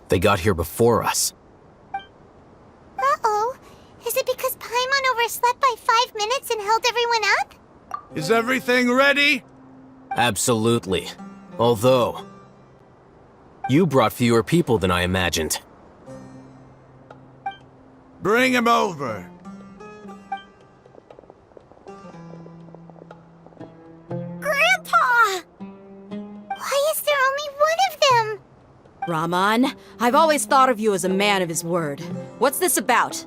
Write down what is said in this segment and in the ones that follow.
They got here before us. Uh-oh. Is it because Paimon overslept by 5 minutes and held everyone up? Is everything ready? Absolutely. Although, you brought fewer people than I imagined. Bring him over. Grandpa! Why is there only one of them? Raman, I've always thought of you as a man of his word. What's this about?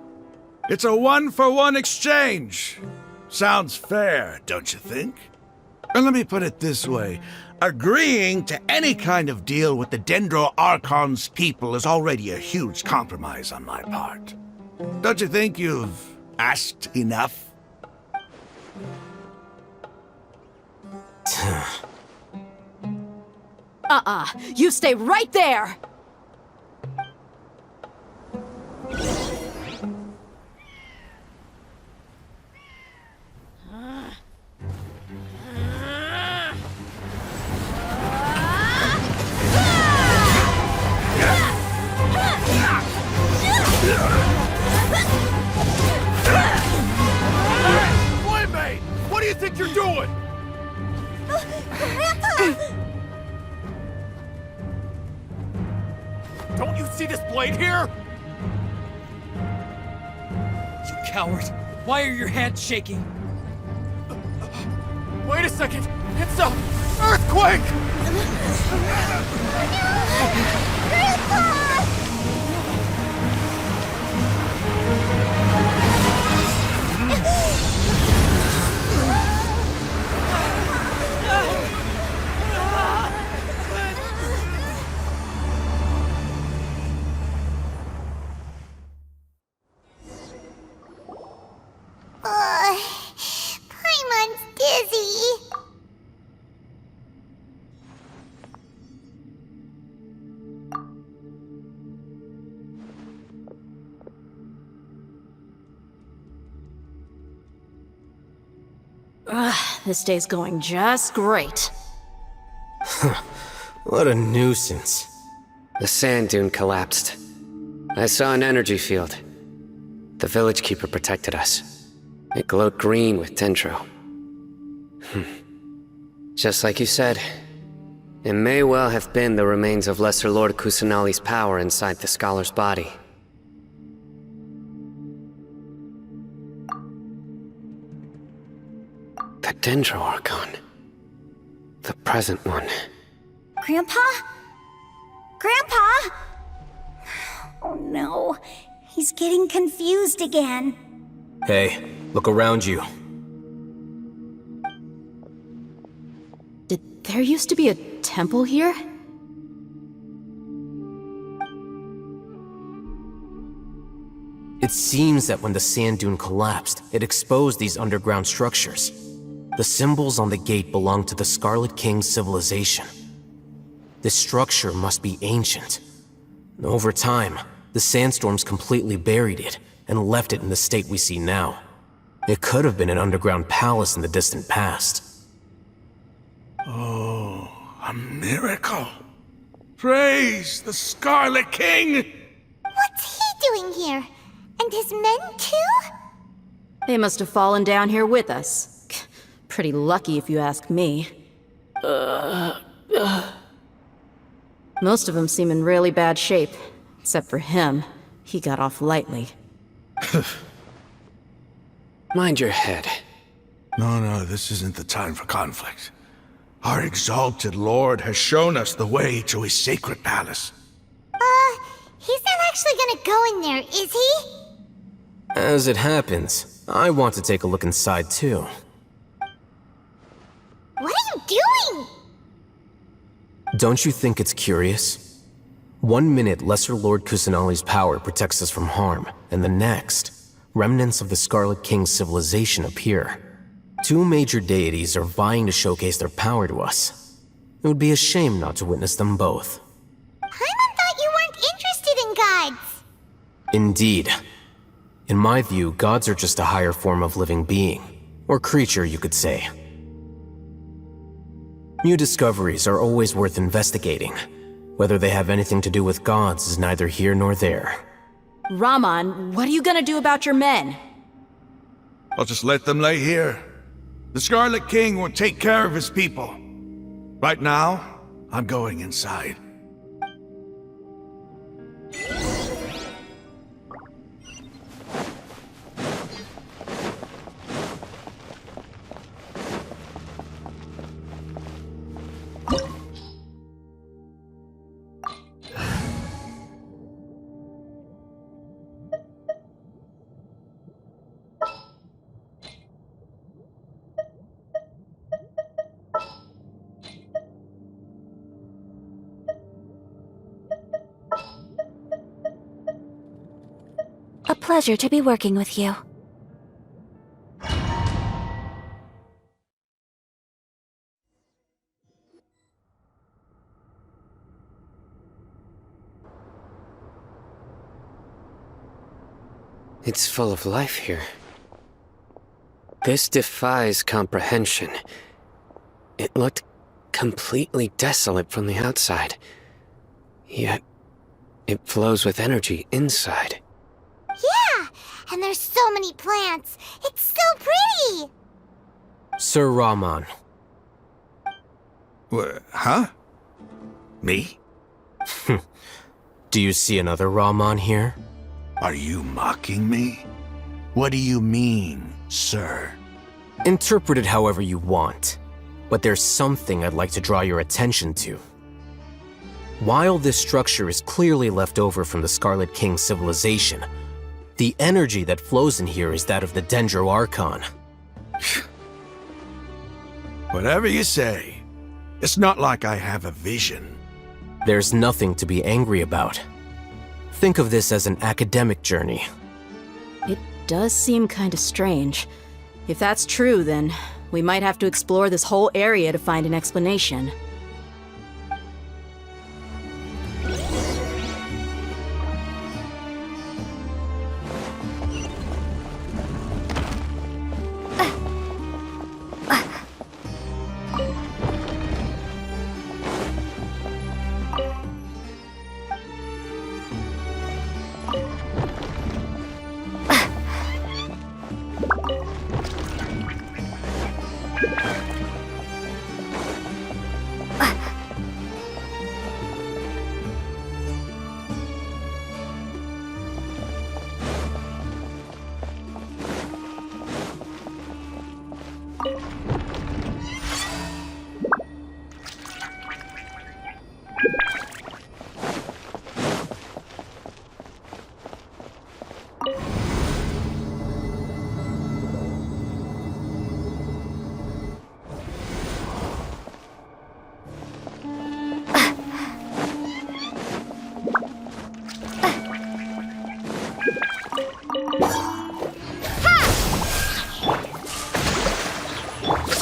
It's a one-for-one exchange. Sounds fair, don't you think? And let me put it this way. Agreeing to any kind of deal with the Dendro Archon's people is already a huge compromise on my part. Don't you think you've asked enough? You stay right there! Playmate! What do you think you're doing? Grandpa! Don't you see this blade here? You coward! Why are your hands shaking? Wait a second! It's a earthquake! Grandpa! Paimon's dizzy. This day's going just great. What a nuisance. The sand dune collapsed. I saw an energy field. The village keeper protected us. It glowed green with dendro. Just like you said, it may well have been the remains of Lesser Lord Kusanali's power inside the scholar's body. The Dendro Archon. The present one. Grandpa? Grandpa? Oh no. He's getting confused again. Hey, look around you. Did there used to be a temple here? It seems that when the sand dune collapsed, it exposed these underground structures. The symbols on the gate belong to the Scarlet King's civilization. This structure must be ancient. Over time, the sandstorms completely buried it and left it in the state we see now. It could have been an underground palace in the distant past. Oh, a miracle. Praise the Scarlet King! What's he doing here? And his men too? They must have fallen down here with us. Pretty lucky if you ask me. Most of them seem in really bad shape. Except for him. He got off lightly. Mind your head. No, this isn't the time for conflict. Our exalted lord has shown us the way to his sacred palace. He's not actually gonna go in there, is he? As it happens, I want to take a look inside too. What are you doing? Don't you think it's curious? 1 minute, Lesser Lord Kusanali's power protects us from harm, and the next, remnants of the Scarlet King's civilization appear. Two major deities are vying to showcase their power to us. It would be a shame not to witness them both. Paimon thought you weren't interested in gods. Indeed. In my view, gods are just a higher form of living being, or creature, you could say. New discoveries are always worth investigating, Whether they have anything to do with gods is neither here nor there. Rahman, what are you gonna do about your men? I'll just let them lay here. The Scarlet King will take care of his people. Right now, I'm going inside. A pleasure to be working with you. It's full of life here. This defies comprehension. It looked completely desolate from the outside. Yet, it flows with energy inside. Yeah! And there's so many plants. It's so pretty! Sir Rahman. Huh? Me? Do you see another Rahman here? Are you mocking me? What do you mean, sir? Interpret it however you want, but there's something I'd like to draw your attention to. While this structure is clearly left over from the Scarlet King civilization, the energy that flows in here is that of the Dendro Archon. Whatever you say. It's not like I have a vision. There's nothing to be angry about. Think of this as an academic journey. It does seem kinda strange. If that's true, then we might have to explore this whole area to find an explanation.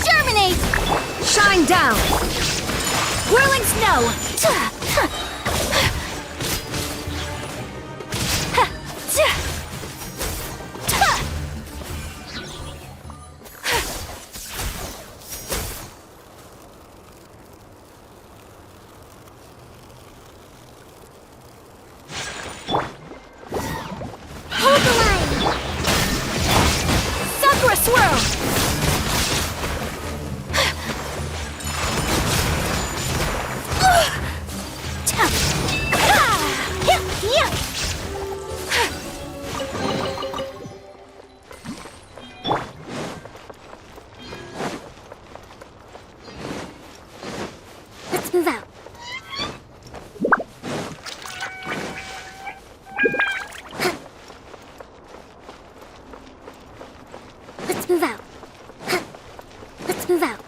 Germinate! Shine down! Whirling snow! Hold the line! Sakura swirl! Let's move out. Let's move out. Let's move out.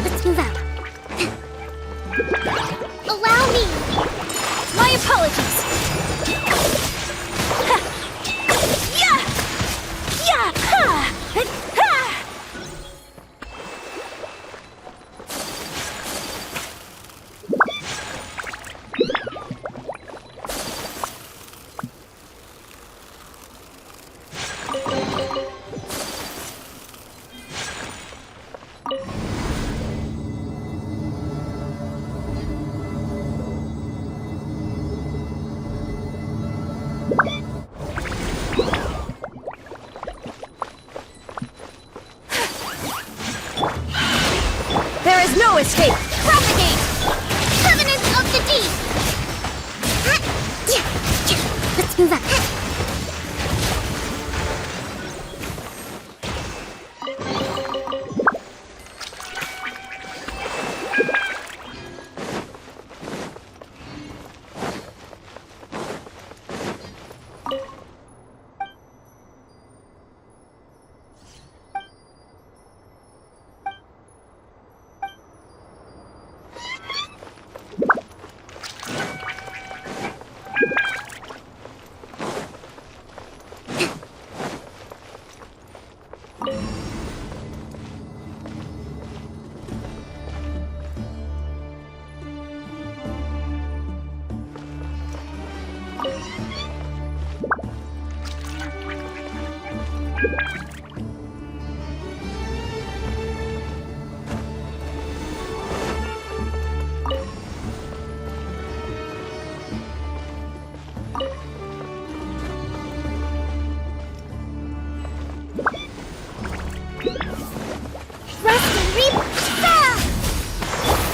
Let's move out. Allow me! My opponent! There is no escape! Propagate! Covenant of the Deep! Let's move on.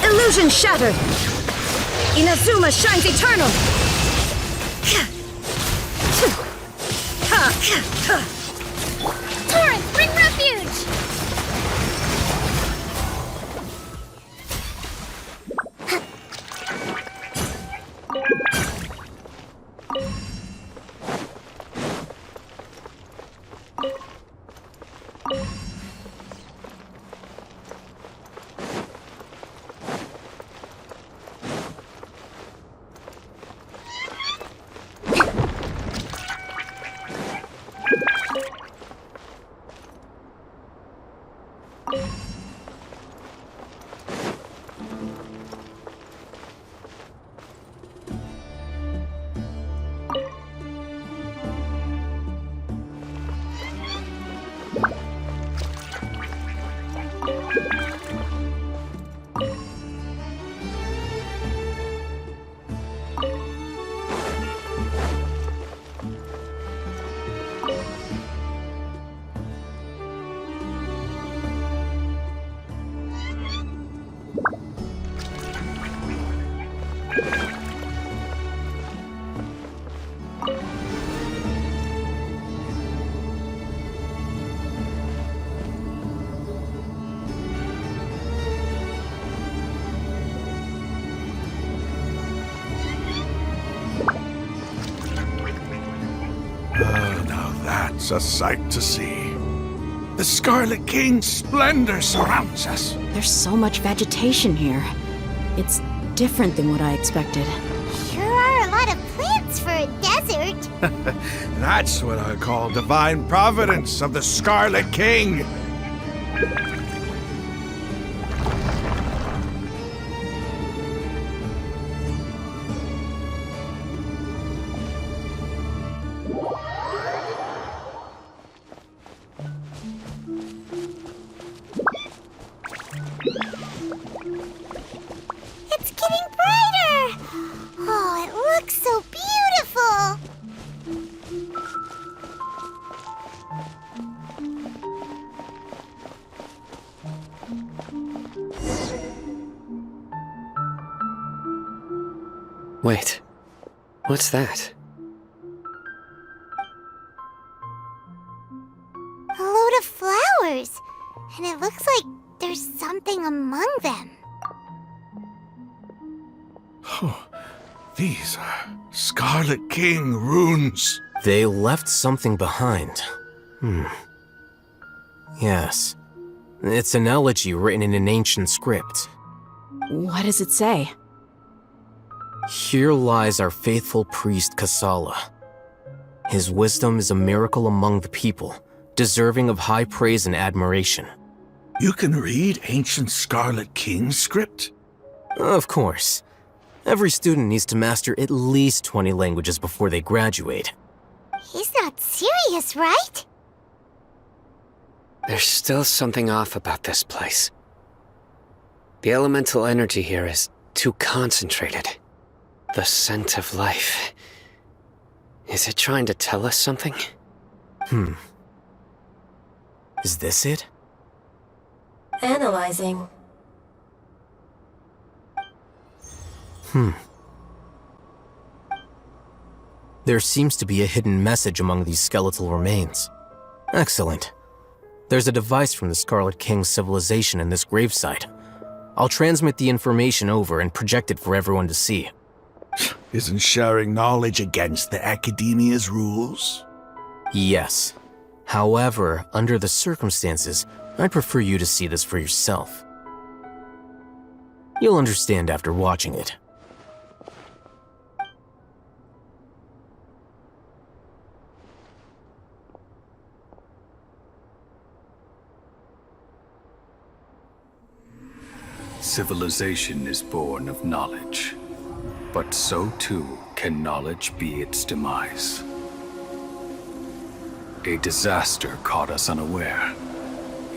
Illusion shattered! Inazuma shines eternal! Torrent, bring refuge! It's a sight to see. The Scarlet King's splendor surrounds us. There's so much vegetation here. It's different than what I expected. Sure are a lot of plants for a desert. That's what I call divine providence of the Scarlet King. It's getting brighter! Oh, it looks so beautiful! Wait, what's that? A load of flowers! And it looks like there's something among them. Oh, these are Scarlet King runes. They left something behind. Yes. It's an elegy written in an ancient script. What does it say? Here lies our faithful priest Kasala. His wisdom is a miracle among the people, deserving of high praise and admiration. You can read ancient Scarlet King script? Of course. Every student needs to master at least 20 languages before they graduate. He's not serious, right? There's still something off about this place. The elemental energy here is too concentrated. The scent of life. Is it trying to tell us something? Is this it? Analyzing. There seems to be a hidden message among these skeletal remains. Excellent. There's a device from the Scarlet King's civilization in this gravesite. I'll transmit the information over and project it for everyone to see. Isn't sharing knowledge against the Academia's rules? Yes. However, under the circumstances, I'd prefer you to see this for yourself. You'll understand after watching it. Civilization is born of knowledge, but so too can knowledge be its demise. A disaster caught us unaware.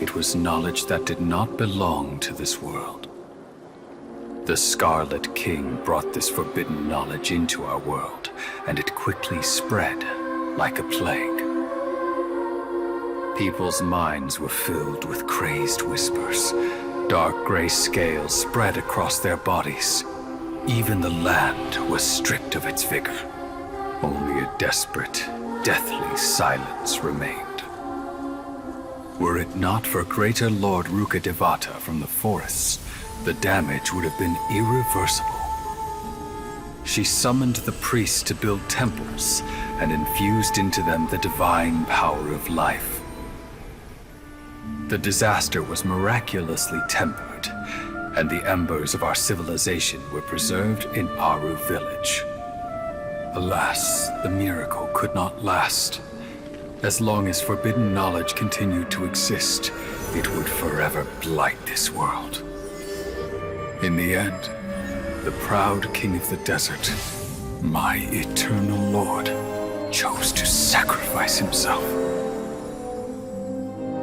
It was knowledge that did not belong to this world. The Scarlet King brought this forbidden knowledge into our world, and it quickly spread like a plague. People's minds were filled with crazed whispers. Dark gray scales spread across their bodies. Even the land was stripped of its vigor. Only a desperate, deathly silence remained. Were it not for greater Lord Rukkhadevata from the forests, the damage would have been irreversible. She summoned the priests to build temples and infused into them the divine power of life. The disaster was miraculously tempered, and the embers of our civilization were preserved in Aru village. Alas, the miracle could not last. As long as forbidden knowledge continued to exist, it would forever blight this world. In the end, the proud king of the desert, my eternal lord, chose to sacrifice himself.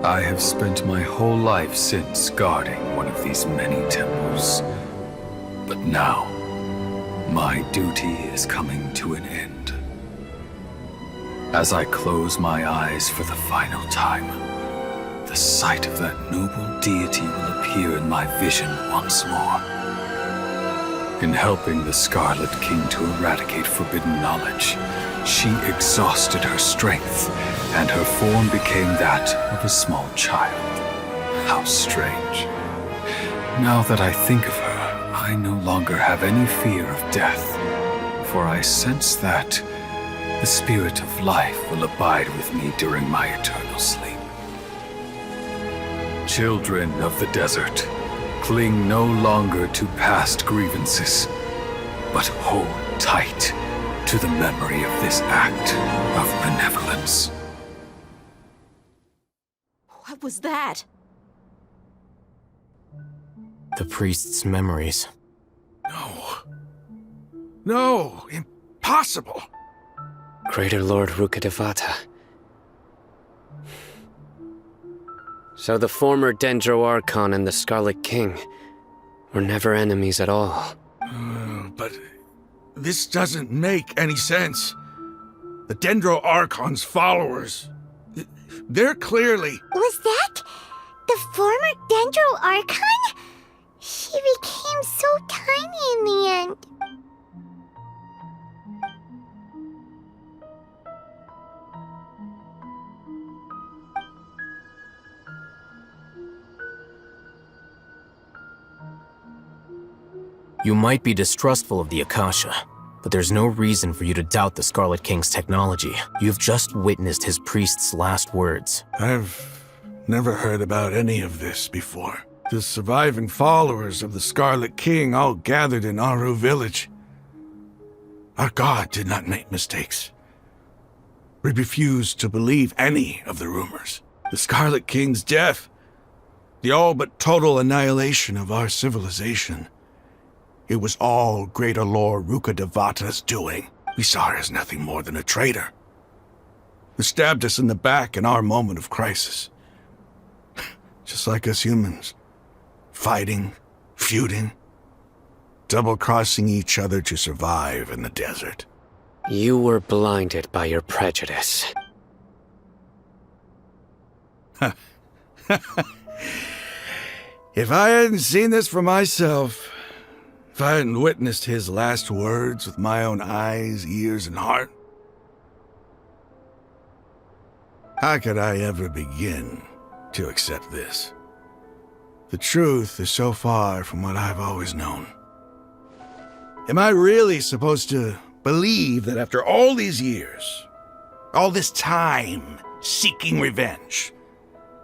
I have spent my whole life since guarding one of these many temples. But now, my duty is coming to an end. As I close my eyes for the final time, the sight of that noble deity will appear in my vision once more. In helping the Scarlet King to eradicate forbidden knowledge, she exhausted her strength, and her form became that of a small child. How strange. Now that I think of her, I no longer have any fear of death, for I sense that the spirit of life will abide with me during my eternal sleep. Children of the desert, cling no longer to past grievances, but hold tight to the memory of this act of benevolence. What was that? The priest's memories. No, impossible. Greater Lord Rukkhadevata. So the former Dendro Archon and the Scarlet King were never enemies at all. But this doesn't make any sense. The Dendro Archon's followers, they're clearly... Was that the former Dendro Archon? She became so tiny in the end. You might be distrustful of the Akasha, but there's no reason for you to doubt the Scarlet King's technology. You've just witnessed his priest's last words. I've never heard about any of this before. The surviving followers of the Scarlet King all gathered in Aru village. Our god did not make mistakes. We refused to believe any of the rumors. The Scarlet King's death, the all but total annihilation of our civilization. It was all Greater Lord Rukkhadevata's doing. We saw her as nothing more than a traitor, who stabbed us in the back in our moment of crisis. Just like us humans. Fighting, feuding, double-crossing each other to survive in the desert. You were blinded by your prejudice. If I hadn't seen this for myself, if if I hadn't witnessed his last words with my own eyes, ears, and heart, how could I ever begin to accept this? The truth is so far from what I've always known. Am I really supposed to believe that after all these years, all this time seeking revenge,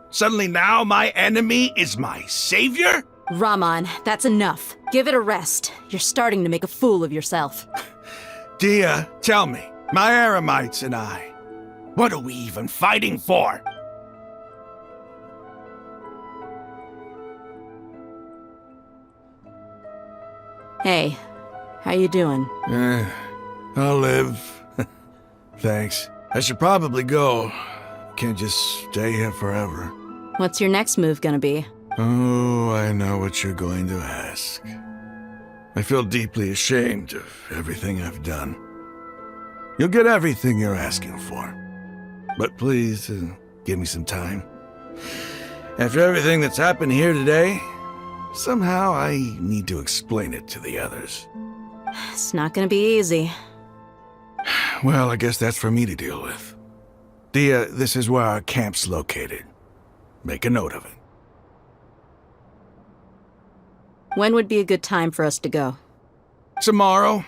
suddenly now my enemy is my savior? Raman, that's enough. Give it a rest. You're starting to make a fool of yourself. Dia, tell me, my Eremites and I, what are we even fighting for? Hey, how you doing? I'll live. Thanks. I should probably go. Can't just stay here forever. What's your next move gonna be? Oh, I know what you're going to ask. I feel deeply ashamed of everything I've done. You'll get everything you're asking for. But please, give me some time. After everything that's happened here today, somehow I need to explain it to the others. It's not gonna be easy. Well, I guess that's for me to deal with. Dia, this is where our camp's located. Make a note of it. When would be a good time for us to go? Tomorrow,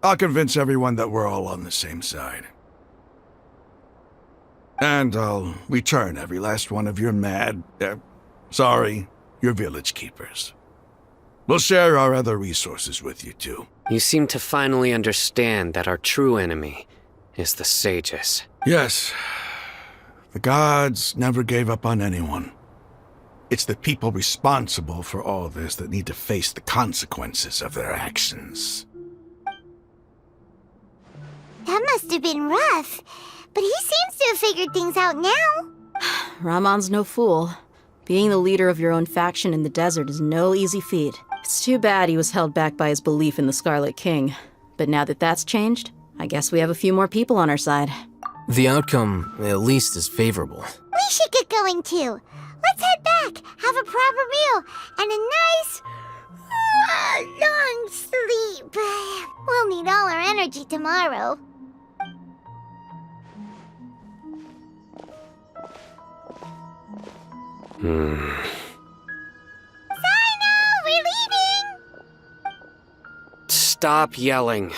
I'll convince everyone that we're all on the same side. And I'll return every last one of your your village keepers. We'll share our other resources with you too. You seem to finally understand that our true enemy is the sages. Yes. The gods never gave up on anyone. It's the people responsible for all this that need to face the consequences of their actions. That must have been rough, but he seems to have figured things out now. Ramon's no fool. Being the leader of your own faction in the desert is no easy feat. It's too bad he was held back by his belief in the Scarlet King. But now that that's changed, I guess we have a few more people on our side. The outcome, at least, is favorable. We should get going too. Let's head back, have a proper meal, and a nice, long sleep. We'll need all our energy tomorrow. Sino, we're leaving! Stop yelling.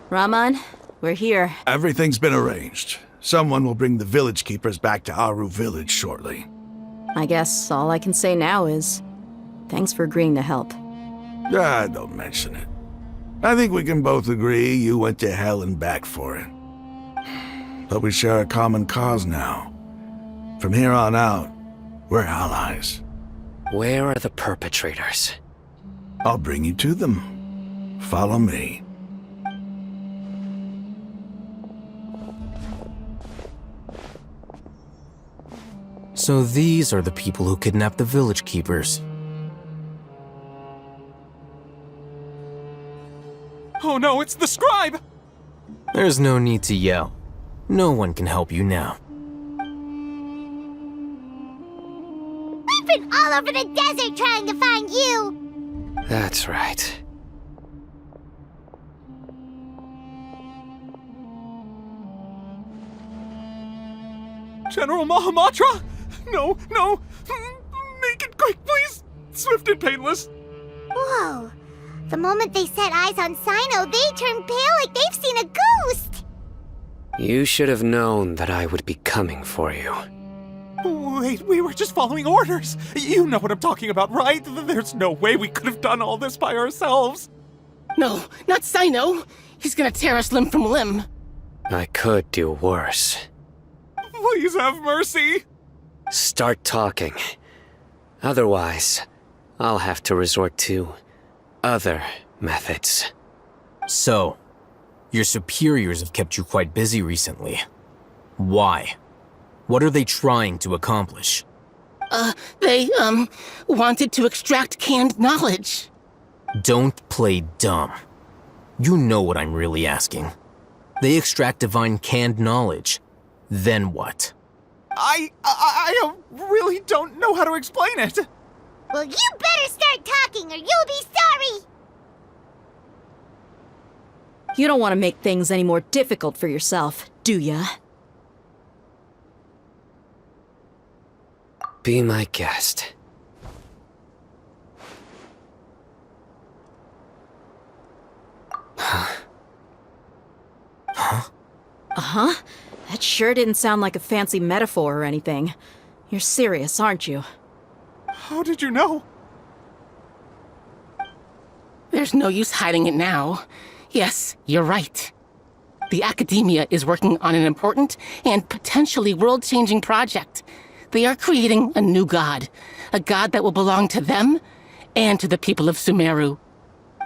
Raman, we're here. Everything's been arranged. Someone will bring the village keepers back to Aru village shortly. I guess all I can say now is, thanks for agreeing to help. Don't mention it. I think we can both agree you went to hell and back for it. But we share a common cause now. From here on out, we're allies. Where are the perpetrators? I'll bring you to them. Follow me. So these are the people who kidnapped the village keepers. Oh no, it's the scribe! There's no need to yell. No one can help you now. We've been all over the desert trying to find you! That's right. General Mahamatra? No, no! Make it quick, please! Swift and painless! Whoa. The moment they set eyes on Sino, they turn pale like they've seen a ghost! You should have known that I would be coming for you. Wait, we were just following orders. You know what I'm talking about, right? There's no way we could have done all this by ourselves. No, not Sino. He's gonna tear us limb from limb. I could do worse. Please have mercy. Start talking. Otherwise, I'll have to resort to other methods. So, your superiors have kept you quite busy recently. Why? What are they trying to accomplish? They wanted to extract canned knowledge. Don't play dumb. You know what I'm really asking. They extract divine canned knowledge. Then what? I really don't know how to explain it. Well, you better start talking or you'll be sorry! You don't want to make things any more difficult for yourself, do ya? Be my guest. Uh-huh. That sure didn't sound like a fancy metaphor or anything. You're serious, aren't you? How did you know? There's no use hiding it now. Yes, you're right. The Academia is working on an important and potentially world-changing project. They are creating a new god. A god that will belong to them and to the people of Sumeru.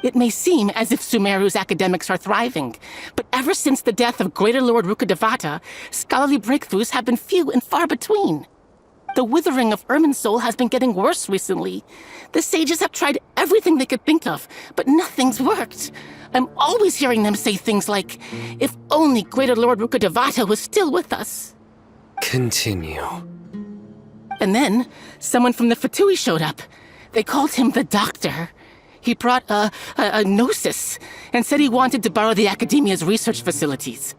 It may seem as if Sumeru's academics are thriving, but ever since the death of Greater Lord Rukkhadevata, scholarly breakthroughs have been few and far between. The withering of Irminsul has been getting worse recently. The sages have tried everything they could think of, but nothing's worked. I'm always hearing them say things like, if only Greater Lord Rukkhadevata was still with us. Continue. And then, someone from the Fatui showed up. They called him the Doctor. He brought a gnosis and said he wanted to borrow the Academia's research facilities.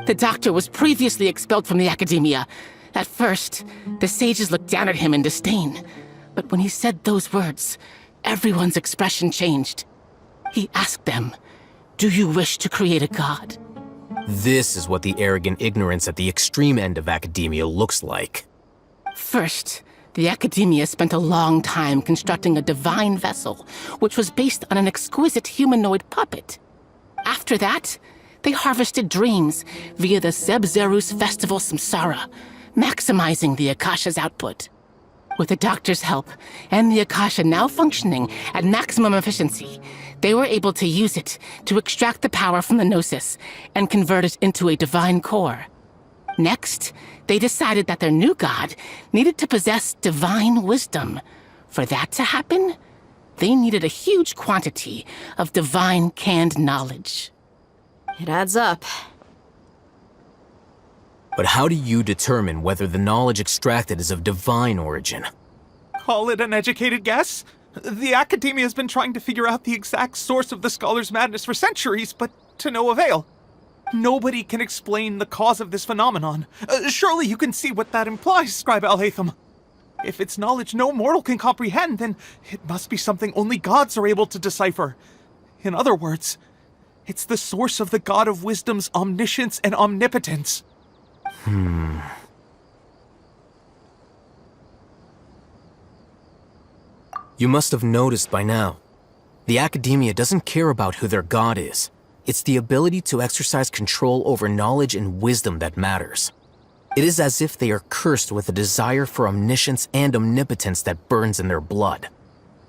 The Doctor was previously expelled from the Academia. At first, the sages looked down at him in disdain. But when he said those words, everyone's expression changed. He asked them, "Do you wish to create a god?" This is what the arrogant ignorance at the extreme end of academia looks like. First, the Academia spent a long time constructing a divine vessel, which was based on an exquisite humanoid puppet. After that, they harvested dreams via the Zeb-Zerus Festival Samsara, maximizing the Akasha's output. With the Doctor's help, and the Akasha now functioning at maximum efficiency, they were able to use it to extract the power from the Gnosis and convert it into a divine core. Next, they decided that their new god needed to possess divine wisdom. For that to happen, they needed a huge quantity of divine canned knowledge. It adds up. But how do you determine whether the knowledge extracted is of divine origin? Call it an educated guess? The Academia has been trying to figure out the exact source of the Scholar's madness for centuries, but to no avail. Nobody can explain the cause of this phenomenon. Surely you can see what that implies, Scribe Alhaitham. If it's knowledge no mortal can comprehend, then it must be something only gods are able to decipher. In other words, it's the source of the God of Wisdom's omniscience and omnipotence. You must have noticed by now. The Academia doesn't care about who their god is. It's the ability to exercise control over knowledge and wisdom that matters. It is as if they are cursed with a desire for omniscience and omnipotence that burns in their blood.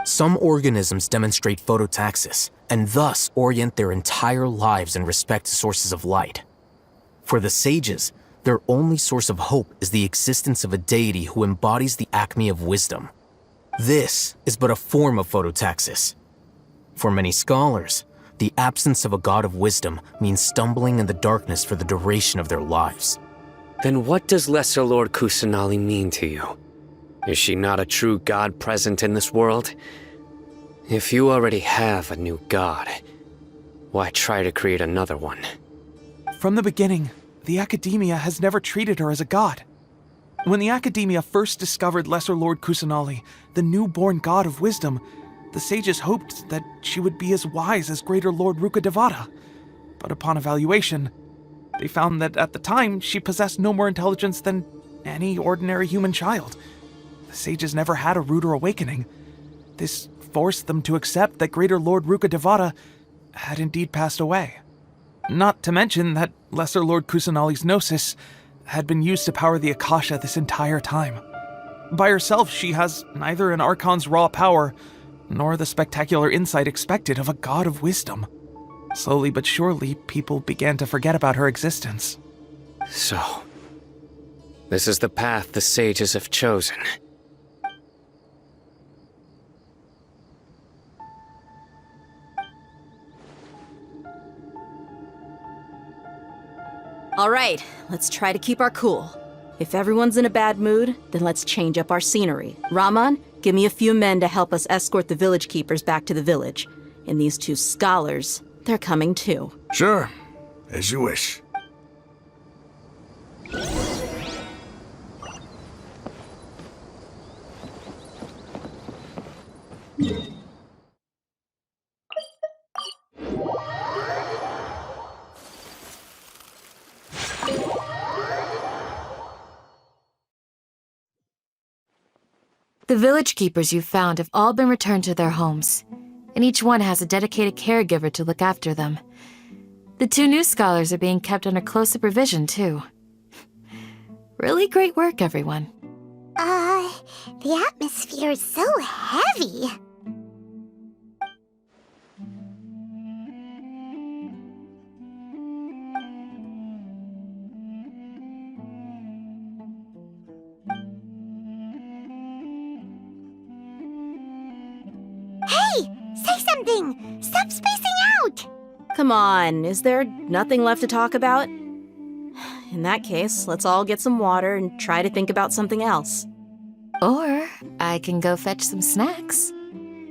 Some organisms demonstrate phototaxis, and thus orient their entire lives in respect to sources of light. For the sages, their only source of hope is the existence of a deity who embodies the acme of wisdom. This is but a form of phototaxis. For many scholars, the absence of a god of wisdom means stumbling in the darkness for the duration of their lives. Then what does Lesser Lord Kusanali mean to you? Is she not a true god present in this world? If you already have a new god, why try to create another one? From the beginning, the Academia has never treated her as a god. When the Academia first discovered Lesser Lord Kusanali, the newborn god of wisdom, the sages hoped that she would be as wise as Greater Lord Rukkhadevata. But upon evaluation, they found that at the time she possessed no more intelligence than any ordinary human child. The sages never had a ruder awakening. This forced them to accept that Greater Lord Rukkhadevata had indeed passed away. Not to mention that Lesser Lord Kusanali's gnosis had been used to power the Akasha this entire time. By herself, she has neither an Archon's raw power, nor the spectacular insight expected of a god of wisdom. Slowly but surely, people began to forget about her existence. So, this is the path the sages have chosen. All right, let's try to keep our cool. If everyone's in a bad mood, then let's change up our scenery. Rahman, give me a few men to help us escort the village keepers back to the village. And these two scholars, they're coming too. Sure, as you wish. The village keepers you've found have all been returned to their homes, and each one has a dedicated caregiver to look after them. The two new scholars are being kept under close supervision, too. Really great work, everyone. The atmosphere is so heavy. Hey! Say something! Stop spacing out! Come on, is there nothing left to talk about? In that case, let's all get some water and try to think about something else. Or I can go fetch some snacks.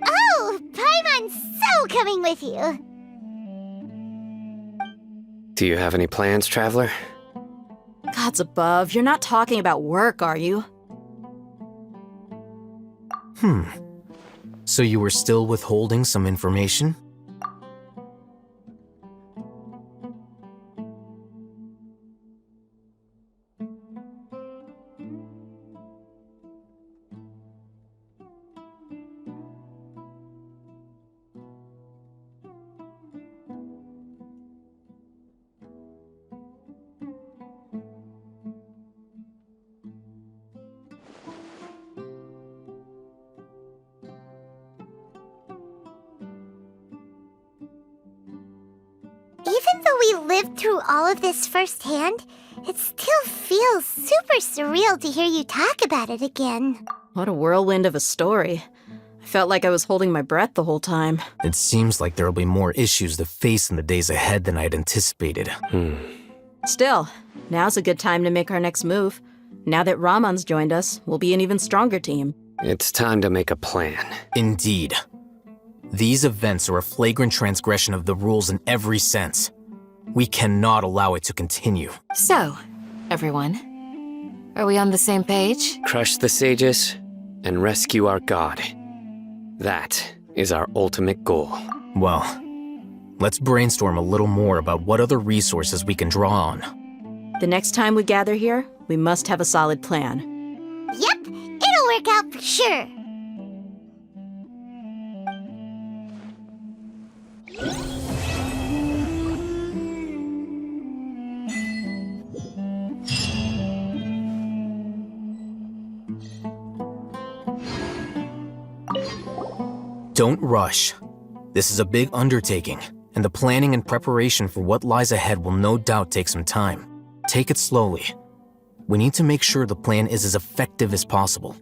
Oh! Paimon's so coming with you! Do you have any plans, Traveler? Gods above, you're not talking about work, are you? So you were still withholding some information? Even though we lived through all of this firsthand, it still feels super surreal to hear you talk about it again. What a whirlwind of a story. I felt like I was holding my breath the whole time. It seems like there'll be more issues to face in the days ahead than I'd anticipated. Still, now's a good time to make our next move. Now that Rahman's joined us, we'll be an even stronger team. It's time to make a plan. Indeed. These events are a flagrant transgression of the rules in every sense. We cannot allow it to continue. So, everyone, are we on the same page? Crush the sages and rescue our god. That is our ultimate goal. Well, let's brainstorm a little more about what other resources we can draw on. The next time we gather here, we must have a solid plan. Yep, it'll work out for sure. Don't rush. This is a big undertaking, and the planning and preparation for what lies ahead will no doubt take some time. Take it slowly. We need to make sure the plan is as effective as possible.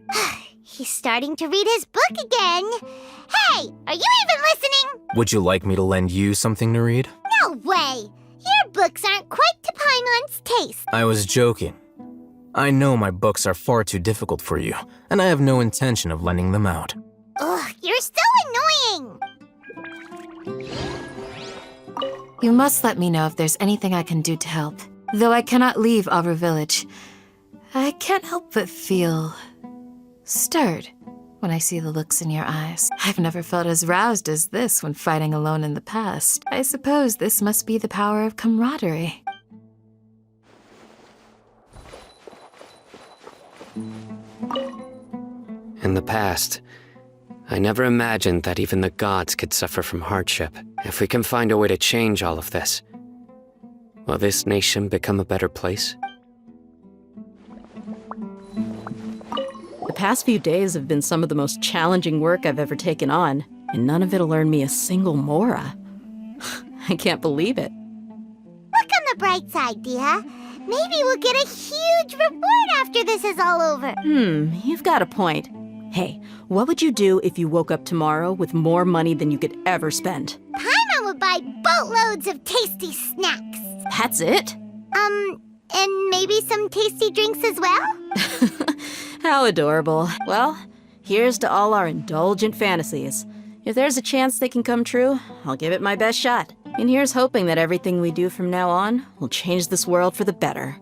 He's starting to read his book again. Hey, are you even listening? Would you like me to lend you something to read? No way! Your books aren't quite to Paimon's taste. I was joking. I know my books are far too difficult for you, and I have no intention of lending them out. Ugh, you're so annoying! You must let me know if there's anything I can do to help. Though I cannot leave Aru Village, I can't help but feel stirred when I see the looks in your eyes. I've never felt as roused as this when fighting alone in the past. I suppose this must be the power of camaraderie. In the past, I never imagined that even the gods could suffer from hardship. If we can find a way to change all of this, will this nation become a better place? The past few days have been some of the most challenging work I've ever taken on, and none of it'll earn me a single mora. I can't believe it. Look on the bright side, Dia. Maybe we'll get a huge reward after this is all over. You've got a point. Hey, what would you do if you woke up tomorrow with more money than you could ever spend? Paimon would buy boatloads of tasty snacks. That's it? And maybe some tasty drinks as well? How adorable. Well, here's to all our indulgent fantasies. If there's a chance they can come true, I'll give it my best shot. And here's hoping that everything we do from now on will change this world for the better.